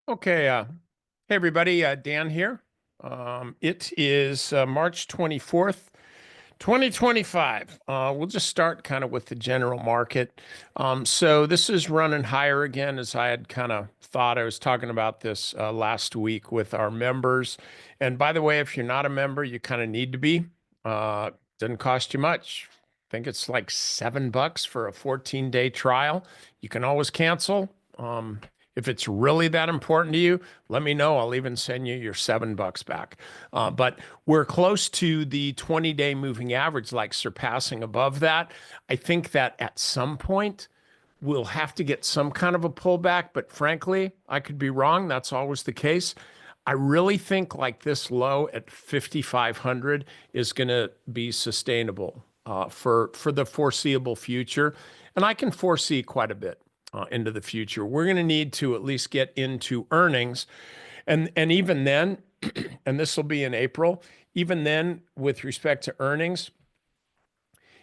Okay, hey everybody, Dan here. It is March 24th, 2025. We'll just start kind of with the general market. So this is running higher again, as I had kind of thought. I was talking about this last week with our members. And by the way, if you're not a member, you kind of need to be. Doesn't cost you much. I think it's like $7 for a 14-day trial. You can always cancel. If it's really that important to you, let me know. I'll even send you your $7 back. But we're close to the 20-day moving average, like surpassing above that. I think that at some point we'll have to get some kind of a pullback, but frankly, I could be wrong. That's always the case. I really think like this low at 5,500 is going to be sustainable for the foreseeable future, and I can foresee quite a bit into the future. We're going to need to at least get into earnings, and even then, and this will be in April. Even then, with respect to earnings,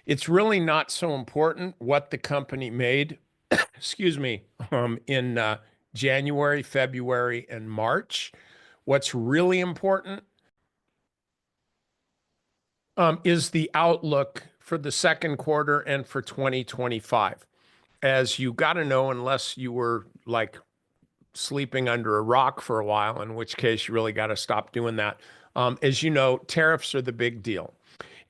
it's really not so important what the company made. Excuse me, in January, February, and March. What's really important is the outlook for the second quarter and for 2025. As you got to know, unless you were like sleeping under a rock for a while, in which case you really got to stop doing that. As you know, tariffs are the big deal.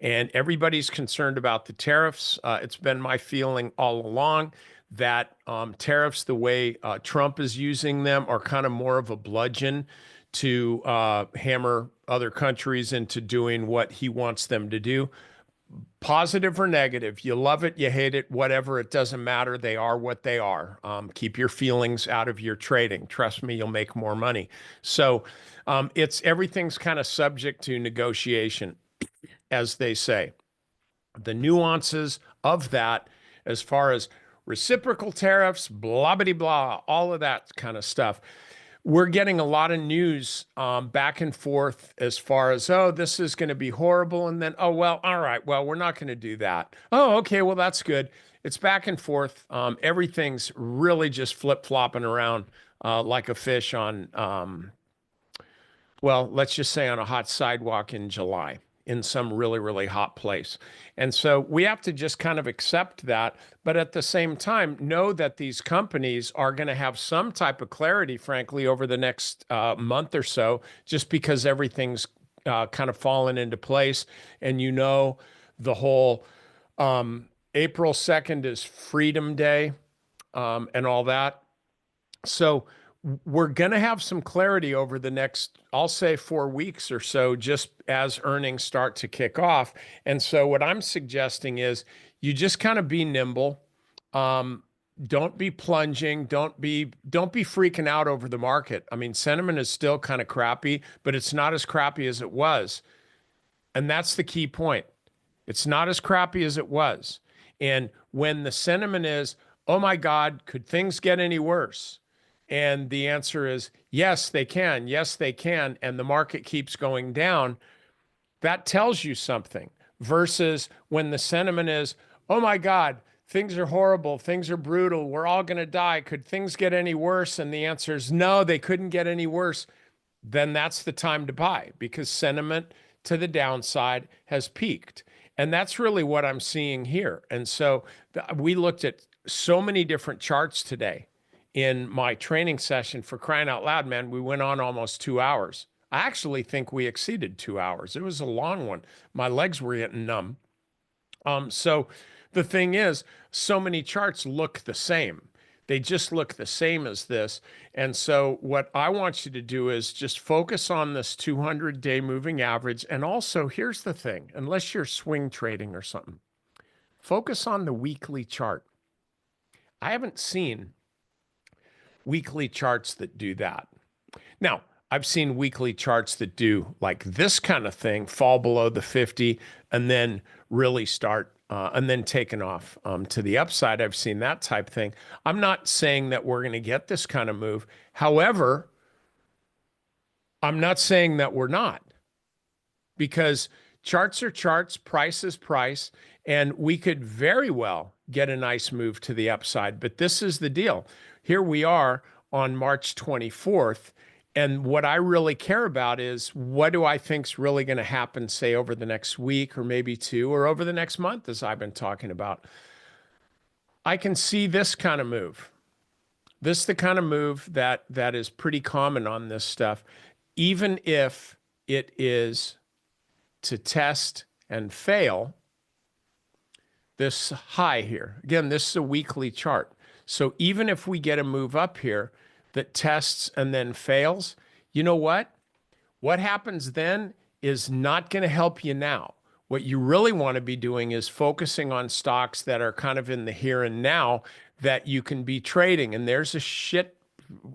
And everybody's concerned about the tariffs. It's been my feeling all along that tariffs, the way Trump is using them, are kind of more of a bludgeon to hammer other countries into doing what he wants them to do. Positive or negative, you love it, you hate it, whatever, it doesn't matter. They are what they are. Keep your feelings out of your trading. Trust me, you'll make more money. So it's everything's kind of subject to negotiation, as they say. The nuances of that, as far as reciprocal tariffs, blah, blah, blah, all of that kind of stuff. We're getting a lot of news back and forth as far as, oh, this is going to be horrible. And then, oh, well, all right, well, we're not going to do that. Oh, okay, well, that's good. It's back and forth. Everything's really just flip-flopping around like a fish on, well, let's just say on a hot sidewalk in July in some really, really hot place. And so we have to just kind of accept that. But at the same time, know that these companies are going to have some type of clarity, frankly, over the next month or so, just because everything's kind of fallen into place. And you know, the whole April 2nd is Freedom Day and all that. So we're going to have some clarity over the next, I'll say 4 weeks or so, just as earnings start to kick off. And so what I'm suggesting is you just kind of be nimble. Don't be plunging. Don't be freaking out over the market. I mean, sentiment is still kind of crappy, but it's not as crappy as it was. And that's the key point. It's not as crappy as it was. And when the sentiment is, oh my God, could things get any worse? And the answer is yes, they can. Yes, they can. And the market keeps going down. That tells you something versus when the sentiment is, oh my God, things are horrible. Things are brutal. We're all going to die. Could things get any worse? And the answer is no, they couldn't get any worse. Then that's the time to buy because sentiment to the downside has peaked. And that's really what I'm seeing here. And so we looked at so many different charts today in my training session. For crying out loud, man, we went on almost 2 hours. I actually think we exceeded 2 hours. It was a long one. My legs were getting numb. So the thing is, so many charts look the same. They just look the same as this. And so what I want you to do is just focus on this 200-day moving average. And also, here's the thing, unless you're swing trading or something, focus on the weekly chart. I haven't seen weekly charts that do that. Now, I've seen weekly charts that do like this kind of thing, fall below the 50 and then really start and then taken off to the upside. I've seen that type thing. I'm not saying that we're going to get this kind of move. However, I'm not saying that we're not, because charts are charts, price is price, and we could very well get a nice move to the upside. But this is the deal. Here we are on March 24th. And what I really care about is what do I think's really going to happen, say, over the next week or maybe two or over the next month, as I've been talking about. I can see this kind of move. This is the kind of move that is pretty common on this stuff, even if it is to test and fail this high here. Again, this is a weekly chart. So even if we get a move up here that tests and then fails, you know what? What happens then is not going to help you now. What you really want to be doing is focusing on stocks that are kind of in the here and now that you can be trading. And there's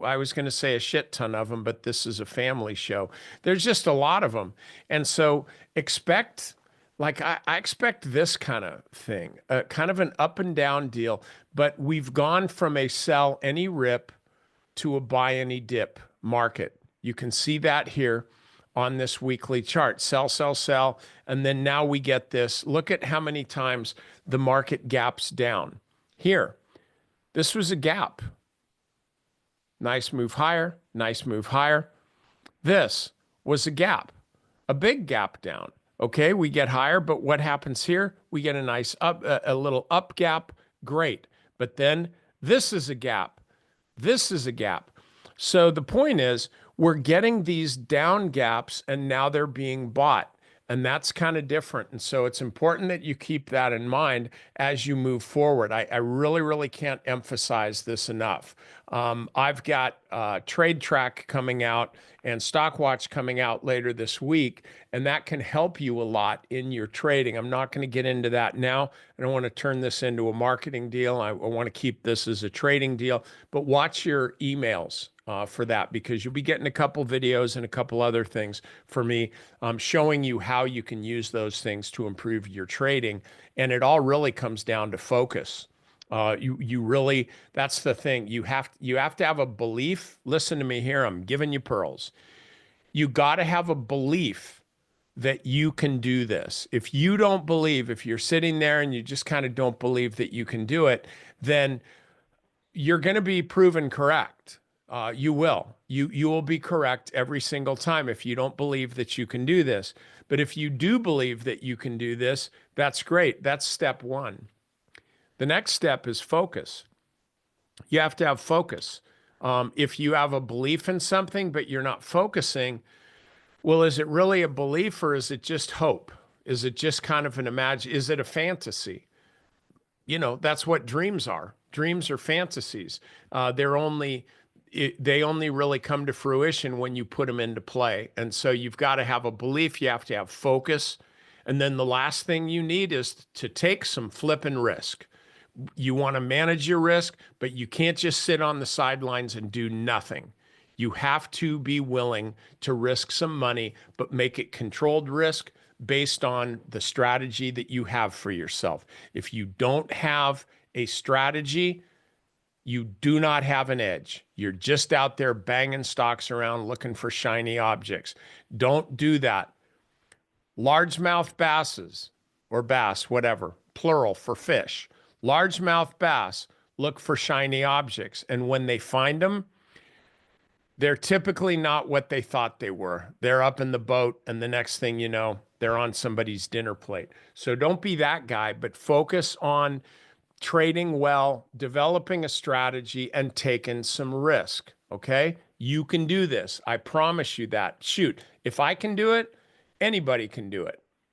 I was going to say a shit ton of them, but this is a family show. There's just a lot of them. And so expect, like I expect this kind of thing, kind of an up and down deal, but we've gone from a sell any rip to a buy any dip market. You can see that here on this weekly chart. Sell, sell, sell. And then now we get this. Look at how many times the market gaps down. Here, this was a gap. Nice move higher, nice move higher. This was a gap, a big gap down. Okay, we get higher, but what happens here? We get a nice up, a little up gap. Great. But then this is a gap. This is a gap. So the point is, we're getting these down gaps and now they're being bought. And that's kind of different. And so it's important that you keep that in mind as you move forward. I really, really can't emphasize this enough. I've got Trade Track coming out and Stock Watch coming out later this week, and that can help you a lot in your trading. I'm not going to get into that now. I don't want to turn this into a marketing deal. I want to keep this as a trading deal, but watch your emails for that, because you'll be getting a couple videos and a couple other things for me showing you how you can use those things to improve your trading. And it all really comes down to focus. You really, that's the thing. You have to have a belief. Listen to me here. I'm giving you pearls. You got to have a belief that you can do this. If you don't believe, if you're sitting there and you just kind of don't believe that you can do it, then you're going to be proven correct. You will. You will be correct every single time if you don't believe that you can do this. But if you do believe that you can do this, that's great. That's step one. The next step is focus. You have to have focus. If you have a belief in something, but you're not focusing, well, is it really a belief or is it just hope? Is it just kind of is it a fantasy? You know, that's what dreams are. Dreams are fantasies. They only really come to fruition when you put them into play. And so you've got to have a belief, you have to have focus. And then the last thing you need is to take some flipping risk. You want to manage your risk, but you can't just sit on the sidelines and do nothing. You have to be willing to risk some money, but make it controlled risk based on the strategy that you have for yourself. If you don't have a strategy, you do not have an edge. You're just out there banging stocks around looking for shiny objects. Don't do that. Largemouth basses, or bass, whatever, plural for fish. Largemouth bass look for shiny objects. And when they find them, they're typically not what they thought they were. They're up in the boat, and the next thing you know, they're on somebody's dinner plate. So don't be that guy, but focus on trading well, developing a strategy, and taking some risk, okay? You can do this. I promise you that. Shoot, if I can do it, anybody can do it.